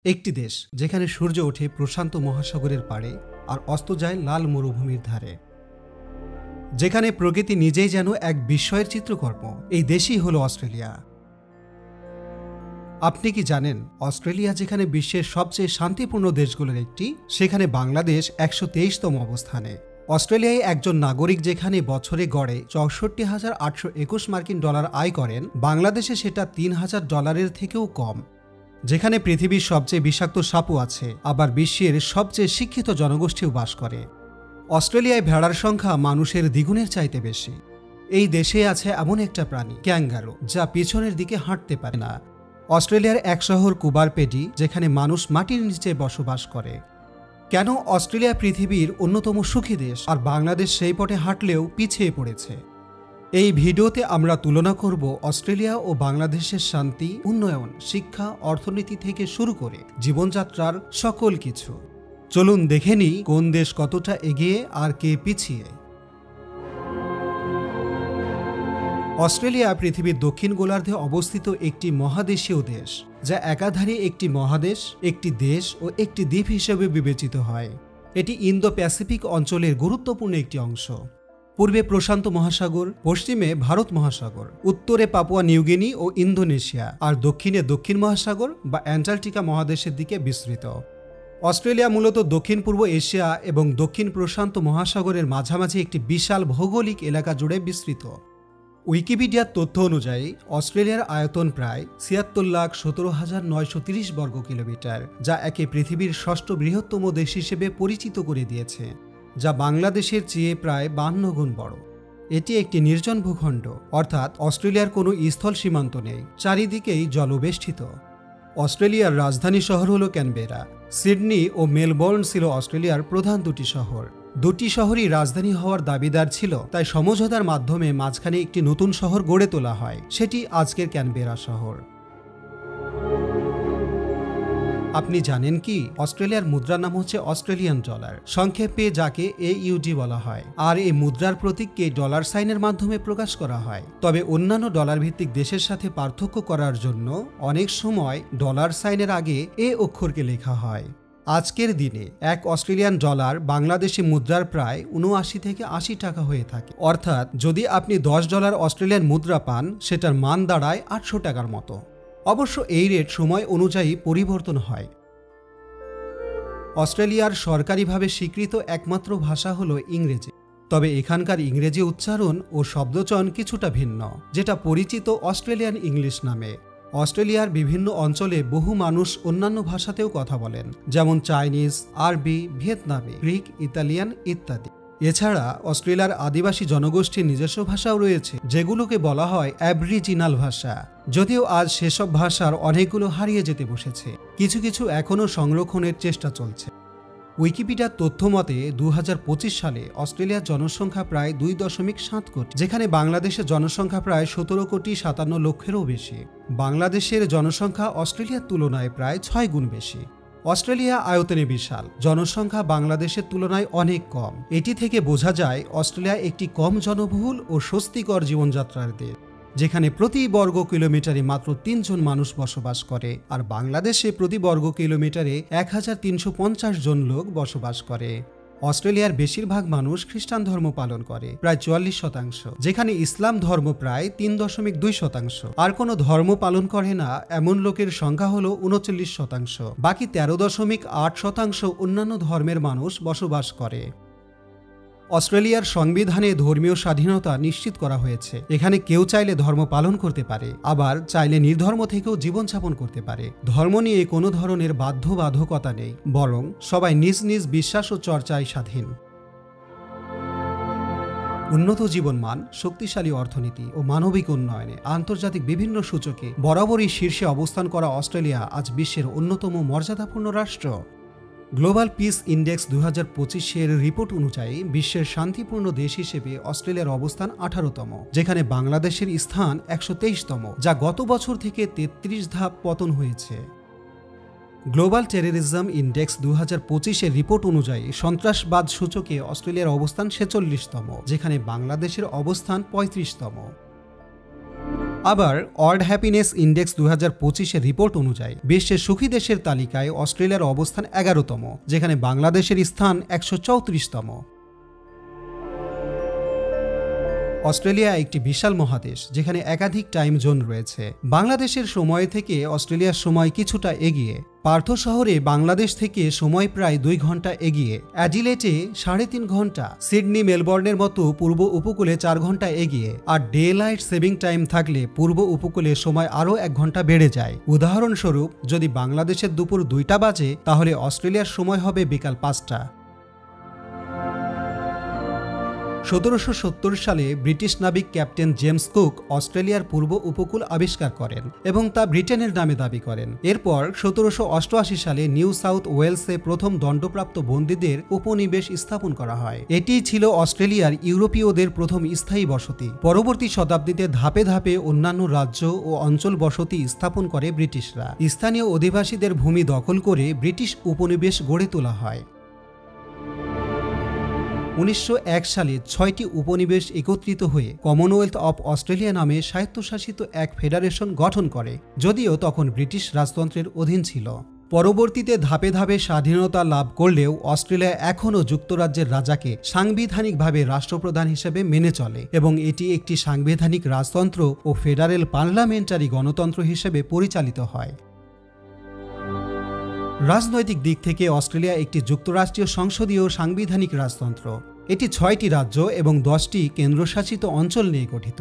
একটি দেশ যেখানে সূর্য ওঠে প্রশান্ত মহাসাগরের পাড়ে আর অস্ত যায় লাল মরুভূমির ধারে, যেখানে প্রকৃতি নিজেই যেন এক বিস্ময়ের চিত্রকর্ম। এই দেশই হলো অস্ট্রেলিয়া। আপনি কি জানেন অস্ট্রেলিয়া যেখানে বিশ্বের সবচেয়ে শান্তিপূর্ণ দেশগুলোর একটি, সেখানে বাংলাদেশ 123তম অবস্থানে। অস্ট্রেলিয়ায় একজন নাগরিক যেখানে বছরে গড়ে 64,821 মার্কিন ডলার আয় করেন, বাংলাদেশে সেটা $3,000 থেকেও কম। যেখানে পৃথিবীর সবচেয়ে বিষাক্ত সাপও আছে, আবার বিশ্বের সবচেয়ে শিক্ষিত জনগোষ্ঠীও বাস করে। অস্ট্রেলিয়ায় ভেড়ার সংখ্যা মানুষের দ্বিগুণের চাইতে বেশি। এই দেশে আছে এমন একটা প্রাণী ক্যাঙ্গারু, যা পিছনের দিকে হাঁটতে পারে না। অস্ট্রেলিয়ার এক শহর কুবারপেডি, যেখানে মানুষ মাটির নিচে বসবাস করে। কেন অস্ট্রেলিয়া পৃথিবীর অন্যতম সুখী দেশ, আর বাংলাদেশ সেই পথে হাঁটলেও পিছিয়ে পড়েছে? এই ভিডিওতে আমরা তুলনা করব অস্ট্রেলিয়া ও বাংলাদেশের শান্তি, উন্নয়ন, শিক্ষা, অর্থনীতি থেকে শুরু করে জীবনযাত্রার সকল কিছু। চলুন দেখে নিই কোন দেশ কতটা এগিয়ে আর কে পিছিয়ে। অস্ট্রেলিয়া পৃথিবীর দক্ষিণ গোলার্ধে অবস্থিত একটি মহাদেশীয় দেশ, যা একাধারে একটি মহাদেশ, একটি দেশ ও একটি দ্বীপ হিসেবে বিবেচিত হয়। এটি ইন্দো প্যাসিফিক অঞ্চলের গুরুত্বপূর্ণ একটি অংশ। পূর্বে প্রশান্ত মহাসাগর, পশ্চিমে ভারত মহাসাগর, উত্তরে পাপুয়া নিউগিনি ও ইন্দোনেশিয়া, আর দক্ষিণে দক্ষিণ মহাসাগর বা অ্যান্টার্কটিকা মহাদেশের দিকে বিস্তৃত। অস্ট্রেলিয়া মূলত দক্ষিণ পূর্ব এশিয়া এবং দক্ষিণ প্রশান্ত মহাসাগরের মাঝামাঝি একটি বিশাল ভৌগোলিক এলাকা জুড়ে বিস্তৃত। উইকিপিডিয়ার তথ্য অনুযায়ী অস্ট্রেলিয়ার আয়তন প্রায় ৭৬,১৭,৯৩০ বর্গ কিলোমিটার, যা একে পৃথিবীর ষষ্ঠ বৃহত্তম দেশ হিসেবে পরিচিত করে দিয়েছে, যা বাংলাদেশের চেয়ে প্রায় 52 গুণ বড়। এটি একটি নির্জন ভূখণ্ড, অর্থাৎ অস্ট্রেলিয়ার কোনো স্থল সীমান্ত নেই, চারিদিকেই জলবেষ্টিত। অস্ট্রেলিয়ার রাজধানী শহর হল ক্যানবেরা। সিডনি ও মেলবোর্ন ছিল অস্ট্রেলিয়ার প্রধান দুটি শহর। দুটি শহরই রাজধানী হওয়ার দাবিদার ছিল, তাই সমঝোতার মাধ্যমে মাঝখানে একটি নতুন শহর গড়ে তোলা হয়, সেটি আজকের ক্যানবেরা শহর। আপনি জানেন কি অস্ট্রেলিয়ার মুদ্রার নাম হচ্ছে অস্ট্রেলিয়ান ডলার, সংক্ষেপে যাকে AUD বলা হয়, আর এই মুদ্রার প্রতীককে ডলার সাইনের মাধ্যমে প্রকাশ করা হয়। তবে অন্যান্য ডলার ভিত্তিক দেশের সাথে পার্থক্য করার জন্য অনেক সময় ডলার সাইনের আগে এ অক্ষরকে লেখা হয়। আজকের দিনে এক অস্ট্রেলিয়ান ডলার বাংলাদেশি মুদ্রার প্রায় 79 থেকে 80 টাকা হয়ে থাকে। অর্থাৎ যদি আপনি $10 অস্ট্রেলিয়ান মুদ্রা পান, সেটার মান দাঁড়ায় 800 টাকার মতো। অবশ্য এই রেট সময় অনুযায়ী পরিবর্তন হয়। অস্ট্রেলিয়ার সরকারিভাবে স্বীকৃত একমাত্র ভাষা হলো ইংরেজি, তবে এখানকার ইংরেজি উচ্চারণ ও শব্দচয়ন কিছুটা ভিন্ন, যেটা পরিচিত অস্ট্রেলিয়ান ইংলিশ নামে। অস্ট্রেলিয়ার বিভিন্ন অঞ্চলে বহু মানুষ অন্যান্য ভাষাতেও কথা বলেন, যেমন চাইনিজ, আরবি, ভিয়েতনামি, গ্রিক, ইতালিয়ান ইত্যাদি। এছাড়া অস্ট্রেলিয়ার আদিবাসী জনগোষ্ঠীর নিজস্ব ভাষাও রয়েছে, যেগুলোকে বলা হয় অ্যাবরিজিনাল ভাষা। যদিও আজ সেসব ভাষার অনেকগুলো হারিয়ে যেতে বসেছে, কিছু কিছু এখনও সংরক্ষণের চেষ্টা চলছে। উইকিপিডিয়ার তথ্য মতে 2025 সালে অস্ট্রেলিয়ার জনসংখ্যা প্রায় 2.7 কোটি, যেখানে বাংলাদেশের জনসংখ্যা প্রায় 17,57,00,000-এরও বেশি। বাংলাদেশের জনসংখ্যা অস্ট্রেলিয়ার তুলনায় প্রায় 6 গুণ বেশি। অস্ট্রেলিয়া আয়তনে বিশাল, জনসংখ্যা বাংলাদেশের তুলনায় অনেক কম। এটি থেকে বোঝা যায় অস্ট্রেলিয়া একটি কম জনবহুল ও স্বস্তিকর জীবনযাত্রার দেশ, যেখানে প্রতি বর্গ কিলোমিটারে মাত্র 3 জন মানুষ বসবাস করে, আর বাংলাদেশে প্রতি বর্গ কিলোমিটারে 1350 জন লোক বসবাস করে। অস্ট্রেলিয়ার বেশিরভাগ মানুষ খ্রিস্টান ধর্ম পালন করে, প্রায় 44%, যেখানে ইসলাম ধর্ম প্রায় 3.2%। আর কোনো ধর্ম পালন করে না এমন লোকের সংখ্যা হলো 39%। বাকি 13.8% অন্যান্য ধর্মের মানুষ বসবাস করে। অস্ট্রেলিয়ার সংবিধানে ধর্মীয় স্বাধীনতা নিশ্চিত করা হয়েছে। এখানে কেউ চাইলে ধর্ম পালন করতে পারে, আবার চাইলে নির্ধর্ম থেকেও জীবনযাপন করতে পারে। ধর্ম নিয়ে কোনো ধরনের বাধ্যবাধকতা নেই, বরং সবাই নিজ নিজ বিশ্বাস ও চর্চায় স্বাধীন। উন্নত জীবনমান, শক্তিশালী অর্থনীতি ও মানবিক উন্নয়নে আন্তর্জাতিক বিভিন্ন সূচকে বরাবরই শীর্ষে অবস্থান করা অস্ট্রেলিয়া আজ বিশ্বের অন্যতম মর্যাদাপূর্ণ রাষ্ট্র। গ্লোবাল পিস ইন্ডেক্স 2025-এর রিপোর্ট অনুযায়ী বিশ্বের শান্তিপূর্ণ দেশ হিসেবে অস্ট্রেলিয়ার অবস্থান 18তম, যেখানে বাংলাদেশের স্থান 123তম, যা গত বছর থেকে 33 ধাপ পতন হয়েছে। গ্লোবাল টেররিজম ইন্ডেক্স 2025-এর রিপোর্ট অনুযায়ী সন্ত্রাসবাদ সূচকে অস্ট্রেলিয়ার অবস্থান 46তম, যেখানে বাংলাদেশের অবস্থান 35তম। আবার ওয়ার্ল্ড হ্যাপিনেস ইন্ডেক্স 2025-এর রিপোর্ট অনুযায়ী বিশ্বের সুখী দেশের তালিকায় অস্ট্রেলিয়ার অবস্থান 11তম, যেখানে বাংলাদেশের স্থান 134তম। অস্ট্রেলিয়া একটি বিশাল মহাদেশ, যেখানে একাধিক টাইম জোন রয়েছে। বাংলাদেশের সময় থেকে অস্ট্রেলিয়ার সময় কিছুটা এগিয়ে। পার্থ শহরে বাংলাদেশ থেকে সময় প্রায় 2 ঘন্টা এগিয়ে। অ্যাডিলেটে 3.5 ঘন্টা, সিডনি মেলবোর্নের মতো পূর্ব উপকূলে 4 ঘন্টা এগিয়ে। আর ডে লাইট সেভিং টাইম থাকলে পূর্ব উপকূলে সময় আরও 1 ঘন্টা বেড়ে যায়। উদাহরণস্বরূপ, যদি বাংলাদেশের দুপুর 2টা বাজে, তাহলে অস্ট্রেলিয়ার সময় হবে বিকাল 5টা। 1770 সালে ব্রিটিশ নাবিক ক্যাপ্টেন জেমস কুক অস্ট্রেলিয়ার পূর্ব উপকূল আবিষ্কার করেন এবং তা ব্রিটেনের নামে দাবি করেন। এরপর 1788 সালে নিউ সাউথ ওয়েলসে প্রথম দণ্ডপ্রাপ্ত বন্দীদের উপনিবেশ স্থাপন করা হয়। এটিই ছিল অস্ট্রেলিয়ার ইউরোপীয়দের প্রথম স্থায়ী বসতি। পরবর্তী শতাব্দীতে ধাপে ধাপে অন্যান্য রাজ্য ও অঞ্চল বসতি স্থাপন করে ব্রিটিশরা। স্থানীয় অধিবাসীদের ভূমি দখল করে ব্রিটিশ উপনিবেশ গড়ে তোলা হয়। 1901 সালে 6টি উপনিবেশ একত্রিত হয়ে কমনওয়েলথ অফ অস্ট্রেলিয়া নামে স্বায়ত্তশাসিত এক ফেডারেশন গঠন করে, যদিও তখন ব্রিটিশ রাজতন্ত্রের অধীন ছিল। পরবর্তীতে ধাপে ধাপে স্বাধীনতা লাভ করলেও অস্ট্রেলিয়া এখনও যুক্তরাজ্যের রাজাকে সাংবিধানিকভাবে রাষ্ট্রপ্রধান হিসেবে মেনে চলে এবং এটি একটি সাংবিধানিক রাজতন্ত্র ও ফেডারেল পার্লামেন্টারি গণতন্ত্র হিসেবে পরিচালিত হয়। রাজনৈতিক দিক থেকে অস্ট্রেলিয়া একটি যুক্তরাষ্ট্রীয় সংসদীয় সাংবিধানিক রাজতন্ত্র। এটি 6টি রাজ্য এবং 10টি কেন্দ্রশাসিত অঞ্চল নিয়ে গঠিত।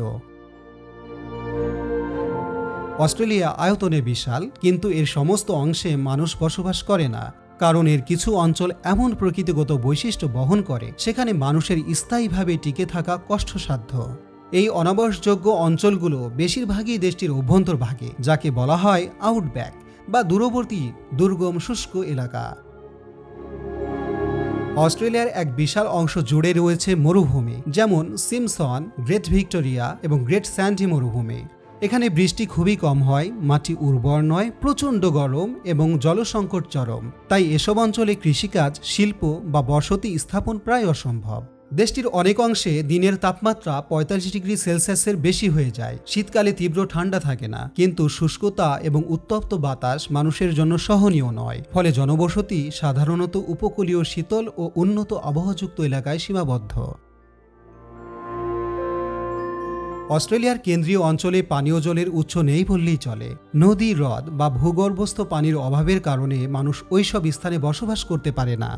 অস্ট্রেলিয়া আয়তনে বিশাল, কিন্তু এর সমস্ত অংশে মানুষ বসবাস করে না, কারণ এর কিছু অঞ্চল এমন প্রকৃতিগত বৈশিষ্ট্য বহন করে সেখানে মানুষের স্থায়ীভাবে টিকে থাকা কষ্টসাধ্য। এই অনাবাসযোগ্য অঞ্চলগুলো বেশিরভাগই দেশটির অভ্যন্তরভাগে, যাকে বলা হয় আউটব্যাক বা দূরবর্তী দুর্গম শুষ্ক এলাকা। অস্ট্রেলিয়ার এক বিশাল অংশ জুড়ে রয়েছে মরুভূমি, যেমন সিমসন, গ্রেট ভিক্টোরিয়া এবং গ্রেট স্যান্ডি মরুভূমি। এখানে বৃষ্টি খুবই কম হয়, মাটি উর্বর নয়, প্রচণ্ড গরম এবং জলসংকট চরম। তাই এসব অঞ্চলে কৃষিকাজ, শিল্প বা বসতি স্থাপন প্রায় অসম্ভব। দেশটির অনেক অংশে দিনের তাপমাত্রা 45 ডিগ্রি সেলসিয়াসের বেশি হয়ে যায়। শীতকালে তীব্র ঠান্ডা থাকে না, কিন্তু শুষ্কতা এবং উত্তপ্ত বাতাস মানুষের জন্য সহনীয় নয়। ফলে জনবসতি সাধারণত উপকূলীয় শীতল ও উন্নত আবহাওয়াযুক্ত এলাকায় সীমাবদ্ধ। অস্ট্রেলিয়ার কেন্দ্রীয় অঞ্চলে পানীয় জলের উৎস নেই বললেই চলে। নদী, হ্রদ বা ভূগর্ভস্থ পানির অভাবের কারণে মানুষ ওইসব স্থানে বসবাস করতে পারে না।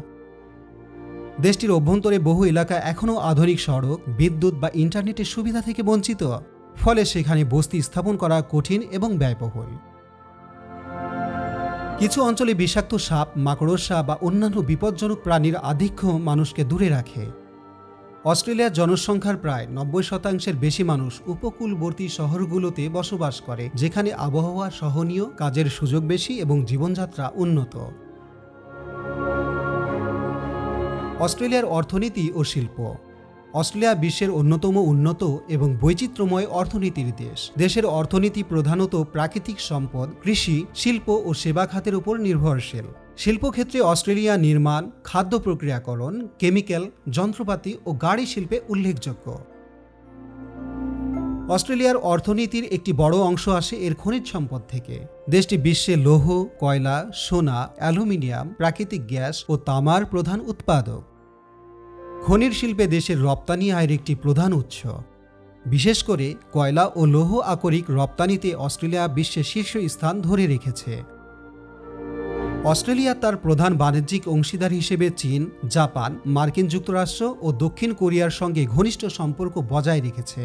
দেশটির অভ্যন্তরে বহু এলাকা এখনও আধুনিক সড়ক, বিদ্যুৎ বা ইন্টারনেটের সুবিধা থেকে বঞ্চিত, ফলে সেখানে বস্তি স্থাপন করা কঠিন এবং ব্যয়বহুল। কিছু অঞ্চলে বিষাক্ত সাপ, মাকড়সা বা অন্যান্য বিপজ্জনক প্রাণীর আধিক্য মানুষকে দূরে রাখে। অস্ট্রেলিয়ার জনসংখ্যার প্রায় 90% বেশি মানুষ উপকূলবর্তী শহরগুলোতে বসবাস করে, যেখানে আবহাওয়া সহনীয়, কাজের সুযোগ বেশি এবং জীবনযাত্রা উন্নত। অস্ট্রেলিয়ার অর্থনীতি ও শিল্প। অস্ট্রেলিয়া বিশ্বের অন্যতম উন্নত এবং বৈচিত্র্যময় অর্থনীতির দেশ। দেশের অর্থনীতি প্রধানত প্রাকৃতিক সম্পদ, কৃষি, শিল্প ও সেবা খাতের উপর নির্ভরশীল। শিল্পক্ষেত্রে অস্ট্রেলিয়া নির্মাণ, খাদ্য প্রক্রিয়াকরণ, কেমিক্যাল, যন্ত্রপাতি ও গাড়ি শিল্পে উল্লেখযোগ্য। অস্ট্রেলিয়ার অর্থনীতির একটি বড় অংশ আসে এর খনিজ সম্পদ থেকে। দেশটি বিশ্বে লৌহ, কয়লা, সোনা, অ্যালুমিনিয়াম, প্রাকৃতিক গ্যাস ও তামার প্রধান উৎপাদক। খনির শিল্পে দেশের রপ্তানি আয়ের একটি প্রধান উৎস। বিশেষ করে কয়লা ও লৌহ আকরিক রপ্তানিতে অস্ট্রেলিয়া বিশ্বের শীর্ষ স্থান ধরে রেখেছে। অস্ট্রেলিয়া তার প্রধান বাণিজ্যিক অংশীদার হিসেবে চীন, জাপান, মার্কিন যুক্তরাষ্ট্র ও দক্ষিণ কোরিয়ার সঙ্গে ঘনিষ্ঠ সম্পর্ক বজায় রেখেছে।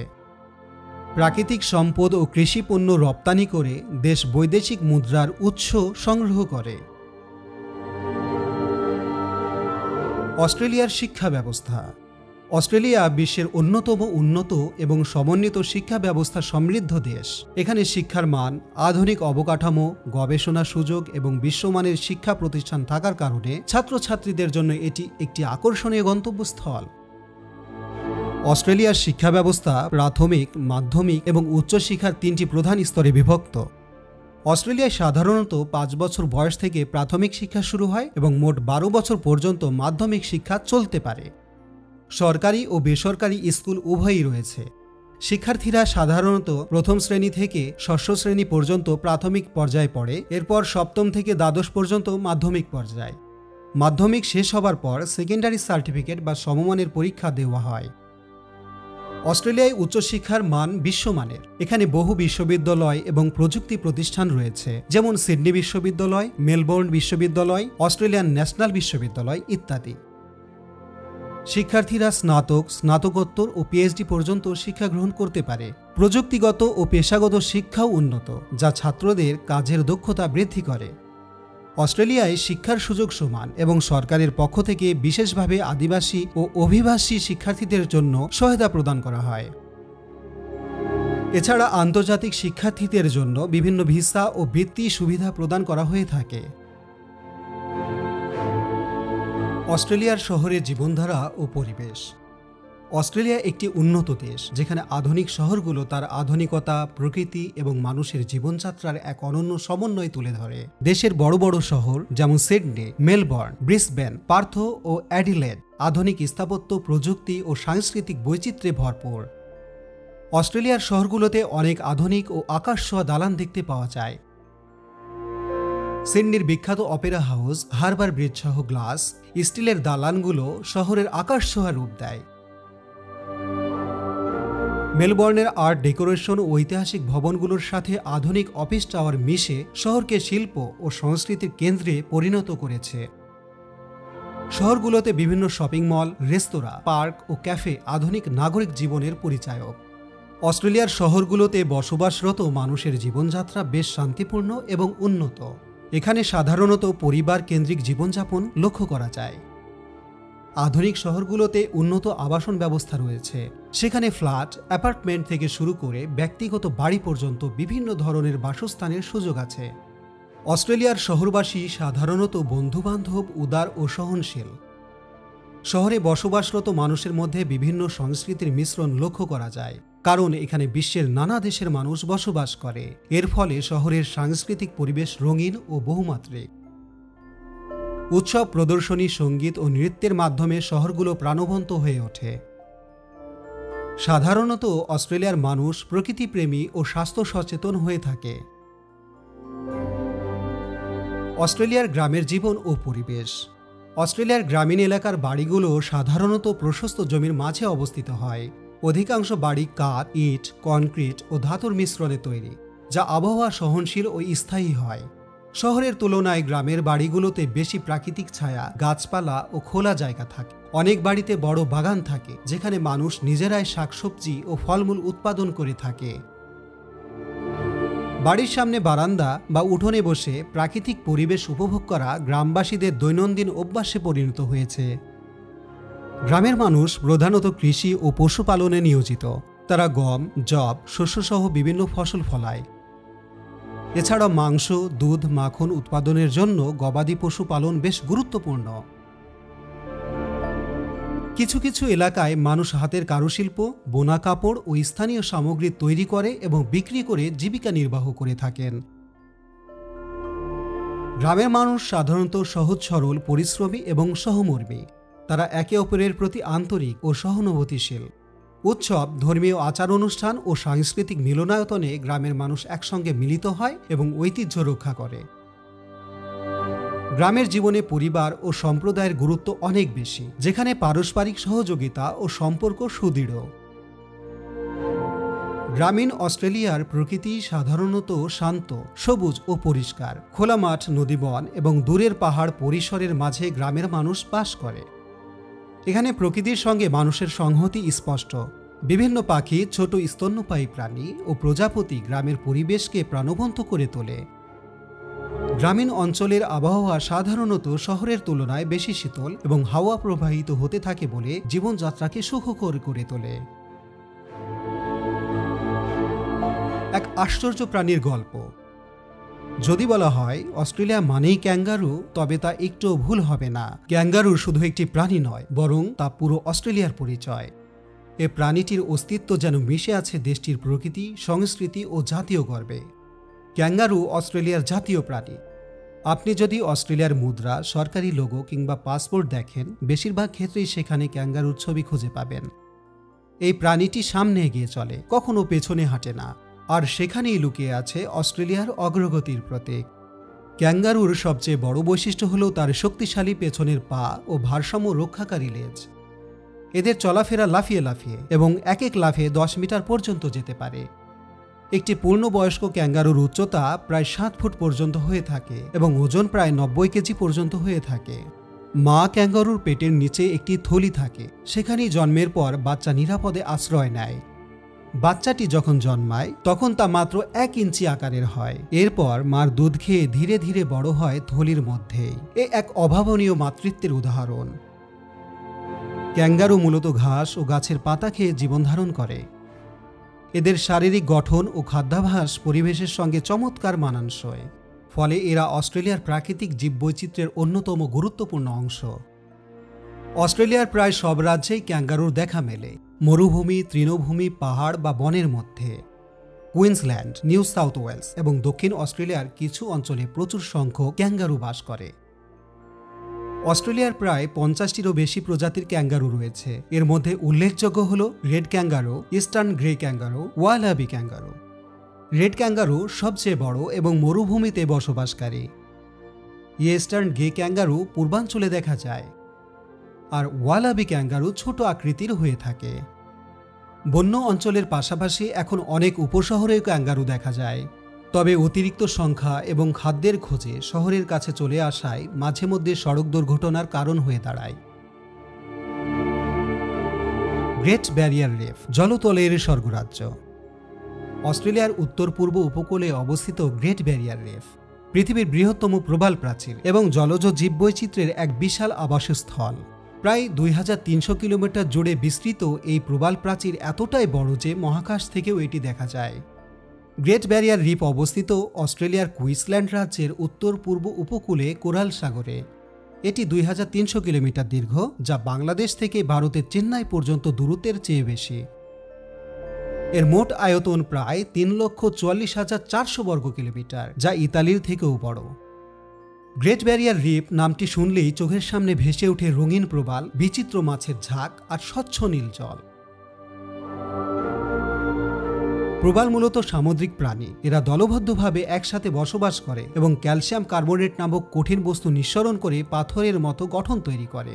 প্রাকৃতিক সম্পদ ও কৃষি পণ্য রপ্তানি করে দেশ বৈদেশিক মুদ্রার উৎস সংগ্রহ করে। অস্ট্রেলিয়ার শিক্ষা ব্যবস্থা। অস্ট্রেলিয়া বিশ্বের অন্যতম উন্নত এবং সমন্বিত শিক্ষা ব্যবস্থা সমৃদ্ধ দেশ। এখানে শিক্ষার মান, আধুনিক অবকাঠামো, গবেষণা সুযোগ এবং বিশ্বমানের শিক্ষা প্রতিষ্ঠান থাকার কারণে ছাত্রছাত্রীদের জন্য এটি একটি আকর্ষণীয় গন্তব্যস্থল। অস্ট্রেলিয়ার শিক্ষা ব্যবস্থা প্রাথমিক, মাধ্যমিক এবং উচ্চশিক্ষার 3টি প্রধান স্তরে বিভক্ত। অস্ট্রেলিয়ায় সাধারণত 5 বছর বয়স থেকে প্রাথমিক শিক্ষা শুরু হয় এবং মোট 12 বছর পর্যন্ত মাধ্যমিক শিক্ষা চলতে পারে। সরকারি ও বেসরকারি স্কুল উভয়ই রয়েছে। শিক্ষার্থীরা সাধারণত প্রথম শ্রেণী থেকে ষষ্ঠ শ্রেণী পর্যন্ত প্রাথমিক পর্যায়ে পড়ে, এরপর সপ্তম থেকে দ্বাদশ পর্যন্ত মাধ্যমিক পর্যায়। মাধ্যমিক শেষ হবার পর সেকেন্ডারি সার্টিফিকেট বা সমমানের পরীক্ষা দেওয়া হয়। অস্ট্রেলিয়ায় উচ্চশিক্ষার মান বিশ্বমানের। এখানে বহু বিশ্ববিদ্যালয় এবং প্রযুক্তি প্রতিষ্ঠান রয়েছে, যেমন সিডনি বিশ্ববিদ্যালয়, মেলবোর্ন বিশ্ববিদ্যালয়, অস্ট্রেলিয়ান ন্যাশনাল বিশ্ববিদ্যালয় ইত্যাদি। শিক্ষার্থীরা স্নাতক, স্নাতকোত্তর ও পিএইচডি পর্যন্ত শিক্ষা গ্রহণ করতে পারে। প্রযুক্তিগত ও পেশাগত শিক্ষাও উন্নত, যা ছাত্রদের কাজের দক্ষতা বৃদ্ধি করে। অস্ট্রেলিয়ায় শিক্ষার সুযোগ সমান এবং সরকারের পক্ষ থেকে বিশেষভাবে আদিবাসী ও অভিবাসী শিক্ষার্থীদের জন্য সহায়তা প্রদান করা হয়। এছাড়া আন্তর্জাতিক শিক্ষার্থীদের জন্য বিভিন্ন ভিসা ও বৃত্তি সুবিধা প্রদান করা হয়ে থাকে। অস্ট্রেলিয়ার শহরের জীবনধারা ও পরিবেশ। অস্ট্রেলিয়া একটি উন্নত দেশ, যেখানে আধুনিক শহরগুলো তার আধুনিকতা, প্রকৃতি এবং মানুষের জীবনযাত্রার এক অনন্য সমন্বয় তুলে ধরে। দেশের বড় বড় শহর যেমন সিডনি, মেলবোর্ন, ব্রিসবেন, পার্থ ও অ্যাডিলেড আধুনিক স্থাপত্য, প্রযুক্তি ও সাংস্কৃতিক বৈচিত্র্যে ভরপুর। অস্ট্রেলিয়ার শহরগুলোতে অনেক আধুনিক ও আকাশছোঁয়া দালান দেখতে পাওয়া যায়। সিডনির বিখ্যাত অপেরা হাউস, হারবার ব্রিজ সহ গ্লাস, স্টিলের দালানগুলো শহরের আকাশছোঁয়া রূপ দেয়। মেলবোর্নের আর্ট ডেকোরেশন ও ঐতিহাসিক ভবনগুলোর সাথে আধুনিক অফিস টাওয়ার মিশে শহরকে শিল্প ও সংস্কৃতির কেন্দ্রে পরিণত করেছে। শহরগুলোতে বিভিন্ন শপিং মল, রেস্তোরাঁ, পার্ক ও ক্যাফে আধুনিক নাগরিক জীবনের পরিচায়ক। অস্ট্রেলিয়ার শহরগুলোতে বসবাসরত মানুষের জীবনযাত্রা বেশ শান্তিপূর্ণ এবং উন্নত। এখানে সাধারণত পরিবার কেন্দ্রিক জীবনযাপন লক্ষ্য করা যায়। আধুনিক শহরগুলোতে উন্নত আবাসন ব্যবস্থা রয়েছে। সেখানে ফ্ল্যাট, অ্যাপার্টমেন্ট থেকে শুরু করে ব্যক্তিগত বাড়ি পর্যন্ত বিভিন্ন ধরনের বাসস্থানের সুযোগ আছে। অস্ট্রেলিয়ার শহরবাসী সাধারণত বন্ধুবান্ধব, উদার ও সহনশীল। শহরে বসবাসরত মানুষের মধ্যে বিভিন্ন সংস্কৃতির মিশ্রণ লক্ষ্য করা যায়, কারণ এখানে বিশ্বের নানা দেশের মানুষ বসবাস করে। এর ফলে শহরের সাংস্কৃতিক পরিবেশ রঙিন ও বহুমাত্রিক। উৎসব, প্রদর্শনী, সঙ্গীত ও নৃত্যের মাধ্যমে শহরগুলো প্রাণবন্ত হয়ে ওঠে। সাধারণত অস্ট্রেলিয়ার মানুষ প্রকৃতিপ্রেমী ও স্বাস্থ্য সচেতন হয়ে থাকে। অস্ট্রেলিয়ার গ্রামের জীবন ও পরিবেশ। অস্ট্রেলিয়ার গ্রামীণ এলাকার বাড়িগুলো সাধারণত প্রশস্ত জমির মাঝে অবস্থিত হয়। অধিকাংশ বাড়ি কাঠ, ইট, কনক্রিট ও ধাতুর মিশ্রণে তৈরি, যা আবহাওয়া সহনশীল ও স্থায়ী হয়। শহরের তুলনায় গ্রামের বাড়িগুলোতে বেশি প্রাকৃতিক ছায়া, গাছপালা ও খোলা জায়গা থাকে। অনেক বাড়িতে বড় বাগান থাকে, যেখানে মানুষ নিজেরাই শাকসবজি ও ফলমূল উৎপাদন করে থাকে। বাড়ির সামনে বারান্দা বা উঠোনে বসে প্রাকৃতিক পরিবেশ উপভোগ করা গ্রামবাসীদের দৈনন্দিন অভ্যাসে পরিণত হয়েছে। গ্রামের মানুষ প্রধানত কৃষি ও পশুপালনে নিয়োজিত। তারা গম, যব, শস্যসহ বিভিন্ন ফসল ফলায়। এছাড়া মাংস, দুধ, মাখন উৎপাদনের জন্য গবাদি পশু পালন বেশ গুরুত্বপূর্ণ। কিছু কিছু এলাকায় মানুষ হাতের কারুশিল্প, বোনা কাপড় ও স্থানীয় সামগ্রী তৈরি করে এবং বিক্রি করে জীবিকা নির্বাহ করে থাকেন। গ্রামের মানুষ সাধারণত সহজ সরল, পরিশ্রমী এবং সহমর্মী। তারা একে অপরের প্রতি আন্তরিক ও সহানুভূতিশীল। উৎসব, ধর্মীয় আচার অনুষ্ঠান ও সাংস্কৃতিক মিলনায়তনে গ্রামের মানুষ একসঙ্গে মিলিত হয় এবং ঐতিহ্য রক্ষা করে। গ্রামের জীবনে পরিবার ও সম্প্রদায়ের গুরুত্ব অনেক বেশি, যেখানে পারস্পরিক সহযোগিতা ও সম্পর্ক সুদৃঢ়। গ্রামীণ অস্ট্রেলিয়ার প্রকৃতি সাধারণত শান্ত, সবুজ ও পরিষ্কার। খোলা মাঠ, নদীবন এবং দূরের পাহাড় পরিসরের মাঝে গ্রামের মানুষ বাস করে। এখানে প্রকৃতির সঙ্গে মানুষের সংহতি স্পষ্ট। বিভিন্ন পাখি, ছোট স্তন্যপায়ী প্রাণী ও প্রজাপতি গ্রামের পরিবেশকে প্রাণবন্ত করে তোলে। গ্রামীণ অঞ্চলের আবহাওয়া সাধারণত শহরের তুলনায় বেশি শীতল এবং হাওয়া প্রবাহিত হতে থাকে বলে জীবনযাত্রাকে সুখকর করে তোলে। এক আশ্চর্য প্রাণীর গল্প। যদি বলা হয় অস্ট্রেলিয়া মানেই ক্যাঙ্গারু, তবে তা একটুও ভুল হবে না। ক্যাঙ্গারু শুধু একটি প্রাণী নয়, বরং তা পুরো অস্ট্রেলিয়ার পরিচয়। এ প্রাণীটির অস্তিত্ব যেন মিশে আছে দেশটির প্রকৃতি, সংস্কৃতি ও জাতীয় গর্বে। ক্যাঙ্গারু অস্ট্রেলিয়ার জাতীয় প্রাণী। আপনি যদি অস্ট্রেলিয়ার মুদ্রা, সরকারি লোগো কিংবা পাসপোর্ট দেখেন, বেশিরভাগ ক্ষেত্রেই সেখানে ক্যাঙ্গারুর ছবি খুঁজে পাবেন। এই প্রাণীটি সামনে এগিয়ে চলে, কখনো পেছনে হাঁটে না, আর সেখানেই লুকিয়ে আছে অস্ট্রেলিয়ার অগ্রগতির প্রতীক। ক্যাঙ্গারুর সবচেয়ে বড় বৈশিষ্ট্য হল তার শক্তিশালী পেছনের পা ও ভারসাম্য রক্ষাকারী লেজ। এদের চলাফেরা লাফিয়ে লাফিয়ে এবং এক এক লাফে 10 মিটার পর্যন্ত যেতে পারে। একটি পূর্ণবয়স্ক ক্যাঙ্গারুর উচ্চতা প্রায় 7 ফুট পর্যন্ত হয়ে থাকে এবং ওজন প্রায় 90 কেজি পর্যন্ত হয়ে থাকে। মা ক্যাঙ্গারুর পেটের নিচে একটি থলি থাকে, সেখানেই জন্মের পর বাচ্চা নিরাপদে আশ্রয় নেয়। বাচ্চাটি যখন জন্মায় তখন তা মাত্র 1 ইঞ্চি আকারের হয়। এরপর মার দুধ খেয়ে ধীরে ধীরে বড় হয় থলির মধ্যেই। এ এক অভাবনীয় মাতৃত্বের উদাহরণ। ক্যাঙ্গারু মূলত ঘাস ও গাছের পাতা খেয়ে জীবনধারণ করে। এদের শারীরিক গঠন ও খাদ্যাভ্যাস পরিবেশের সঙ্গে চমৎকার মানানসই, ফলে এরা অস্ট্রেলিয়ার প্রাকৃতিক জীববৈচিত্র্যের অন্যতম গুরুত্বপূর্ণ অংশ। অস্ট্রেলিয়ার প্রায় সব রাজ্যেই ক্যাঙ্গারুর দেখা মেলে, মরুভূমি, তৃণভূমি, পাহাড় বা বনের মধ্যে। কুইন্সল্যান্ড, নিউ সাউথ ওয়েলস এবং দক্ষিণ অস্ট্রেলিয়ার কিছু অঞ্চলে প্রচুর সংখ্যক ক্যাঙ্গারু বাস করে। অস্ট্রেলিয়ার প্রায় 50টিরও বেশি প্রজাতির ক্যাঙ্গারু রয়েছে। এর মধ্যে উল্লেখযোগ্য হল red kangaroo, eastern grey kangaroo, wallaby kangaroo. Red kangaroo সবচেয়ে বড় এবং মরুভূমিতে বসবাসকারী। ইস্টার্ন গ্রে ক্যাঙ্গারু পূর্বাঞ্চলে দেখা যায়, আর ওয়ালাবি ক্যাঙ্গারু ছোট আকৃতির হয়ে থাকে। বন্য অঞ্চলের পাশাপাশি এখন অনেক উপশহরেও ক্যাঙ্গারু দেখা যায়, তবে অতিরিক্ত সংখ্যা এবং খাদ্যের খোঁজে শহরের কাছে চলে আসায় মাঝে মধ্যে সড়ক দুর্ঘটনার কারণ হয়ে দাঁড়ায়। গ্রেট ব্যারিয়ার রিফ, জলতলের স্বর্গরাজ্য। অস্ট্রেলিয়ার উত্তর পূর্ব উপকূলে অবস্থিত গ্রেট ব্যারিয়ার রিফ পৃথিবীর বৃহত্তম প্রবাল প্রাচীর এবং জলজ জীববৈচিত্র্যের এক বিশাল আবাসস্থল। প্রায় 2300 কিলোমিটার জুড়ে বিস্তৃত এই প্রবাল প্রাচীর এতটাই বড় যে মহাকাশ থেকেও এটি দেখা যায়। গ্রেট ব্যারিয়ার রিফ অবস্থিত অস্ট্রেলিয়ার কুইন্সল্যান্ড রাজ্যের উত্তর পূর্ব উপকূলে কোরাল সাগরে। এটি 2300 কিলোমিটার দীর্ঘ, যা বাংলাদেশ থেকে ভারতের চেন্নাই পর্যন্ত দূরত্বের চেয়ে বেশি। এর মোট আয়তন প্রায় 3,44,400 বর্গ কিলোমিটার, যা ইতালির থেকেও বড়। গ্রেট ব্যারিয়ার রিফ নামটি শুনলেই চোখের সামনে ভেসে ওঠে রঙিন প্রবাল, বিচিত্র মাছের ঝাঁক আর স্বচ্ছ নীল জল। প্রবাল মূলত সামুদ্রিক প্রাণী। এরা দলবদ্ধভাবে একসাথে বসবাস করে এবং ক্যালসিয়াম কার্বনেট নামক কঠিন বস্তু নিঃসরণ করে পাথরের মতো গঠন তৈরি করে।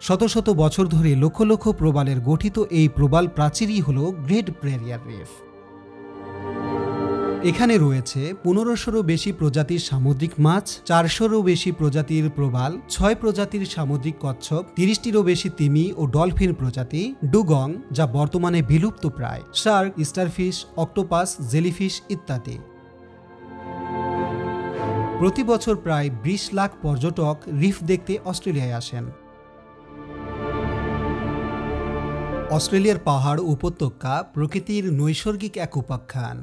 শত শত বছর ধরে লক্ষ লক্ষ প্রবালের গঠিত এই প্রবাল প্রাচীরই হল গ্রেট ব্যারিয়ার রিফ। এখানে রয়েছে 1500-রও বেশি প্রজাতির সামুদ্রিক মাছ, 400-রও বেশি প্রজাতির প্রবাল, 6 প্রজাতির সামুদ্রিক কচ্ছপ, 30টিরও বেশি তিমি ও ডলফিন প্রজাতি, ডুগং যা বর্তমানে বিলুপ্ত প্রায়, শার্ক, স্টারফিশ, অক্টোপাস, জেলিফিশ ইত্যাদি। প্রতি বছর প্রায় 20 লাখ পর্যটক রিফ দেখতে অস্ট্রেলিয়ায় আসেন। অস্ট্রেলিয়ার পাহাড় উপত্যকা প্রকৃতির নৈসর্গিক এক উপাখ্যান।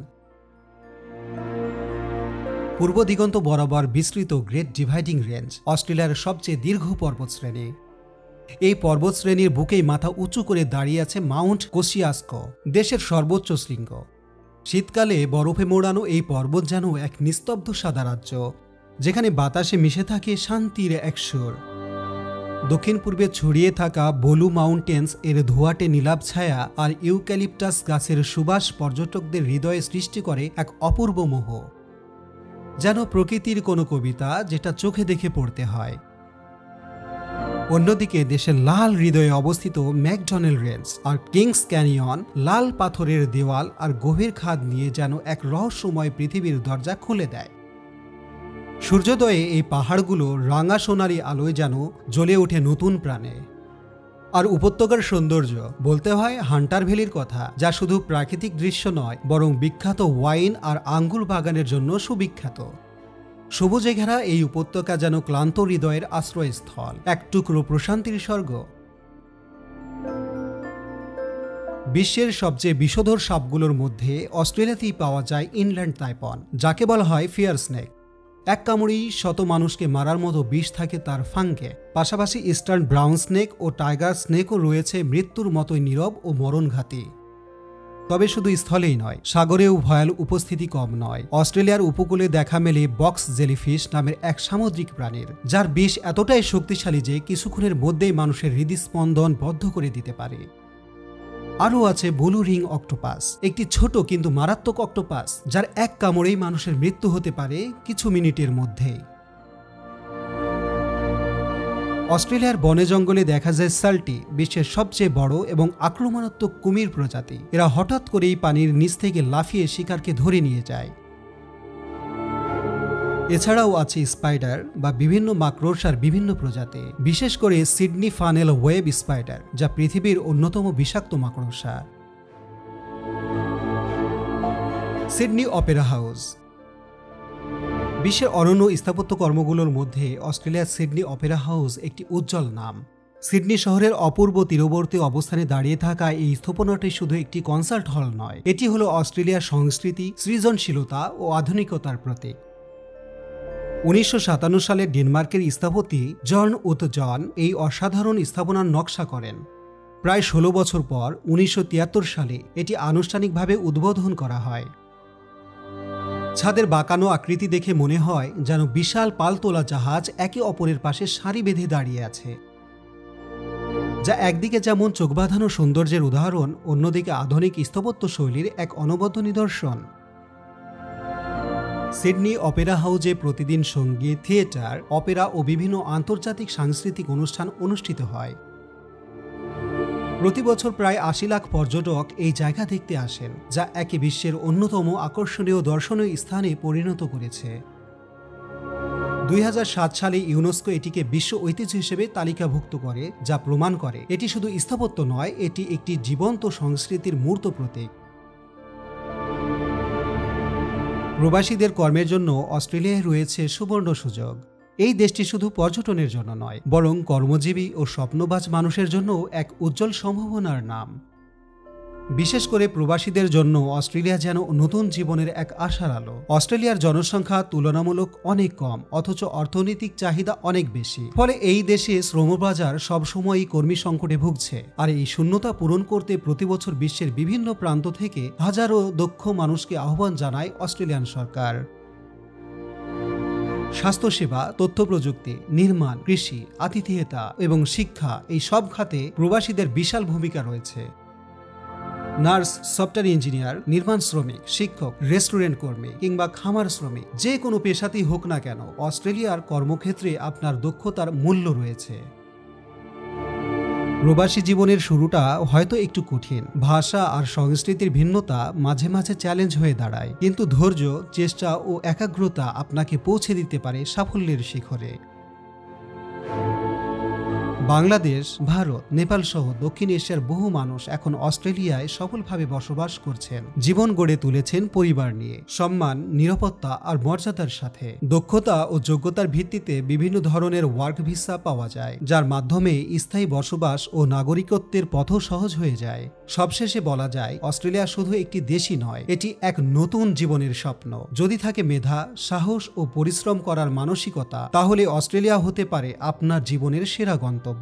পূর্ব দিগন্ত বরাবর বিস্তৃত গ্রেট ডিভাইডিং রেঞ্জ অস্ট্রেলিয়ার সবচেয়ে দীর্ঘ পর্বতশ্রেণী। এই পর্বতশ্রেণীর বুকেই মাথা উঁচু করে দাঁড়িয়ে আছে মাউন্ট কোসিয়াস্কো, দেশের সর্বোচ্চ শৃঙ্গ। শীতকালে বরফে মোড়ানো এই পর্বত যেন এক নিস্তব্ধ সাদা রাজ্য, যেখানে বাতাসে মিশে থাকে শান্তির এক সুর। দক্ষিণ পূর্বে ছড়িয়ে থাকা বোলু মাউন্টেন্স এর ধোঁয়াটে নীলাভ ছায়া আর ইউক্যালিপটাস গাছের সুবাস পর্যটকদের হৃদয়ে সৃষ্টি করে এক অপূর্ব মোহ, যেন প্রকৃতির কোনো কবিতা যেটা চোখে দেখে পড়তে হয়। অন্যদিকে দেশের লাল হৃদয়ে অবস্থিত ম্যাকডনেল রেঞ্জ আর কিংস ক্যানিয়ন লাল পাথরের দেওয়াল আর গভীর খাদ নিয়ে যেন এক রহস্যময় পৃথিবীর দরজা খুলে দেয়। সূর্যোদয়ে এই পাহাড়গুলো রাঙা সোনালি আলোয় যেন জ্বলে ওঠে নতুন প্রাণে। আর উপত্যকার সৌন্দর্য বলতে হয় হান্টার ভ্যালির কথা, যা শুধু প্রাকৃতিক দৃশ্য নয় বরং বিখ্যাত ওয়াইন আর আঙ্গুর বাগানের জন্য সুবিখ্যাত। সবুজে ঘেরা এই উপত্যকা যেন ক্লান্ত হৃদয়ের আশ্রয়স্থল, এক টুকরো প্রশান্তির স্বর্গ। বিশ্বের সবচেয়ে বিষধর সাপগুলোর মধ্যে অস্ট্রেলিয়াতেই পাওয়া যায় ইনল্যান্ড তাইপন, যাকে বলা হয় ফিয়ার স্নেক। এক কামড়েই শত মানুষকে মারার মতো বিষ থাকে তার ফাঙ্গে। পাশাপাশি ইস্টার্ন ব্রাউন স্নেক ও টাইগার স্নেকও রয়েছে মৃত্যুর মতোই নীরব ও মরণঘাতী। তবে শুধু স্থলেই নয়, সাগরেও ভয়াল উপস্থিতি কম নয়। অস্ট্রেলিয়ার উপকূলে দেখা মেলে বক্স জেলিফিশ নামের এক সামুদ্রিক প্রাণীর, যার বিষ এতটাই শক্তিশালী যে কিছুক্ষণের মধ্যেই মানুষের হৃদস্পন্দন বদ্ধ করে দিতে পারে। আরও আছে ব্লু রিং অক্টোপাস, একটি ছোট কিন্তু মারাত্মক অক্টোপাস যার এক কামড়েই মানুষের মৃত্যু হতে পারে কিছু মিনিটের মধ্যেই। অস্ট্রেলিয়ার বনে জঙ্গলে দেখা যায় সাল্টি, বিশ্বের সবচেয়ে বড় এবং আক্রমণাত্মক কুমির প্রজাতি। এরা হঠাৎ করেই পানির নিচ থেকে লাফিয়ে শিকারকে ধরে নিয়ে যায়। এছাড়াও আছে স্পাইডার বা বিভিন্ন মাকড়সার বিভিন্ন প্রজাতি, বিশেষ করে সিডনি ফানেল ওয়েব স্পাইডার, যা পৃথিবীর অন্যতম বিষাক্ত মাকড়সা। সিডনি অপেরা হাউস বিশ্বের অনন্য স্থাপত্য কর্মগুলোর মধ্যে অস্ট্রেলিয়ার সিডনি অপেরা হাউস একটি উজ্জ্বল নাম। সিডনি শহরের অপূর্ব তীরবর্তী অবস্থানে দাঁড়িয়ে থাকা এই স্থাপনাটি শুধু একটি কনসার্ট হল নয়, এটি হলো অস্ট্রেলিয়ার সংস্কৃতি, সৃজনশীলতা ও আধুনিকতার প্রতীক। 1957 সালে ডেনমার্কের স্থপতি জন উথ জন এই অসাধারণ স্থাপনার নকশা করেন। প্রায় 16 বছর পর 1973 সালে এটি আনুষ্ঠানিকভাবে উদ্বোধন করা হয়। ছাদের বাঁকানো আকৃতি দেখে মনে হয় যেন বিশাল পালতোলা জাহাজ একে অপরের পাশে সারি বেঁধে দাঁড়িয়ে আছে, যা একদিকে যেমন চোখবাঁধানো সৌন্দর্যের উদাহরণ, অন্যদিকে আধুনিক স্থাপত্য শৈলীর এক অনবদ্য নিদর্শন। সিডনি অপেরা হাউজে প্রতিদিন সঙ্গীত, থিয়েটার, অপেরা ও বিভিন্ন আন্তর্জাতিক সাংস্কৃতিক অনুষ্ঠান অনুষ্ঠিত হয়। প্রতি বছর প্রায় 80 লাখ পর্যটক এই জায়গা দেখতে আসেন, যা একে বিশ্বের অন্যতম আকর্ষণীয় দর্শনীয় স্থানে পরিণত করেছে। 2007 সালে ইউনেস্কো এটিকে বিশ্ব ঐতিহ্য হিসেবে তালিকাভুক্ত করে, যা প্রমাণ করে এটি শুধু স্থাপত্য নয়, এটি একটি জীবন্ত সংস্কৃতির মূর্ত প্রতীক। প্রবাসীদের কর্মের জন্য অস্ট্রেলিয়ায় রয়েছে সুবর্ণ সুযোগ। এই দেশটি শুধু পর্যটনের জন্য নয়, বরং কর্মজীবী ও স্বপ্নবাজ মানুষের জন্য এক উজ্জ্বল সম্ভাবনার নাম। বিশেষ করে প্রবাসীদের জন্য অস্ট্রেলিয়া যেন নতুন জীবনের এক আশার আলো। অস্ট্রেলিয়ার জনসংখ্যা তুলনামূলক অনেক কম, অথচ অর্থনৈতিক চাহিদা অনেক বেশি। ফলে এই দেশে শ্রমবাজার সবসময়ই কর্মী সংকটে ভুগছে। আর এই শূন্যতা পূরণ করতে প্রতি বছর বিশ্বের বিভিন্ন প্রান্ত থেকে হাজারো দক্ষ মানুষকে আহ্বান জানায় অস্ট্রেলিয়ান সরকার। স্বাস্থ্যসেবা, তথ্য প্রযুক্তি, নির্মাণ, কৃষি, আতিথেয়তা এবং শিক্ষা, এই সব খাতে প্রবাসীদের বিশাল ভূমিকা রয়েছে। নার্স, সফটওয়্যার ইঞ্জিনিয়ার, নির্মাণ শ্রমিক, শিক্ষক, রেস্টুরেন্ট কর্মী কিংবা খামার শ্রমিক, যে কোনো পেশাতেই হোক না কেন, অস্ট্রেলিয়ার কর্মক্ষেত্রে আপনার দক্ষতার মূল্য রয়েছে। প্রবাসী জীবনের শুরুটা হয়তো একটু কঠিন, ভাষা আর সংস্কৃতির ভিন্নতা মাঝে মাঝে চ্যালেঞ্জ হয়ে দাঁড়ায়, কিন্তু ধৈর্য, চেষ্টা ও একাগ্রতা আপনাকে পৌঁছে দিতে পারে সাফল্যের শিখরে। বাংলাদেশ, ভারত, নেপাল সহ দক্ষিণ এশিয়ার বহু মানুষ এখন অস্ট্রেলিয়ায় সফলভাবে বসবাস করছেন, জীবন গড়ে তুলেছেন পরিবার নিয়ে, সম্মান, নিরাপত্তা আর মর্যাদার সাথে। দক্ষতা ও যোগ্যতার ভিত্তিতে বিভিন্ন ধরনের ওয়ার্ক ভিসা পাওয়া যায়, যার মাধ্যমে স্থায়ী বসবাস ও নাগরিকত্বের পথও সহজ হয়ে যায়। সবশেষে বলা যায়, অস্ট্রেলিয়া শুধু একটি দেশই নয়, এটি এক নতুন জীবনের স্বপ্ন। যদি থাকে মেধা, সাহস ও পরিশ্রম করার মানসিকতা, তাহলে অস্ট্রেলিয়া হতে পারে আপনার জীবনের সেরা গন্তব্য।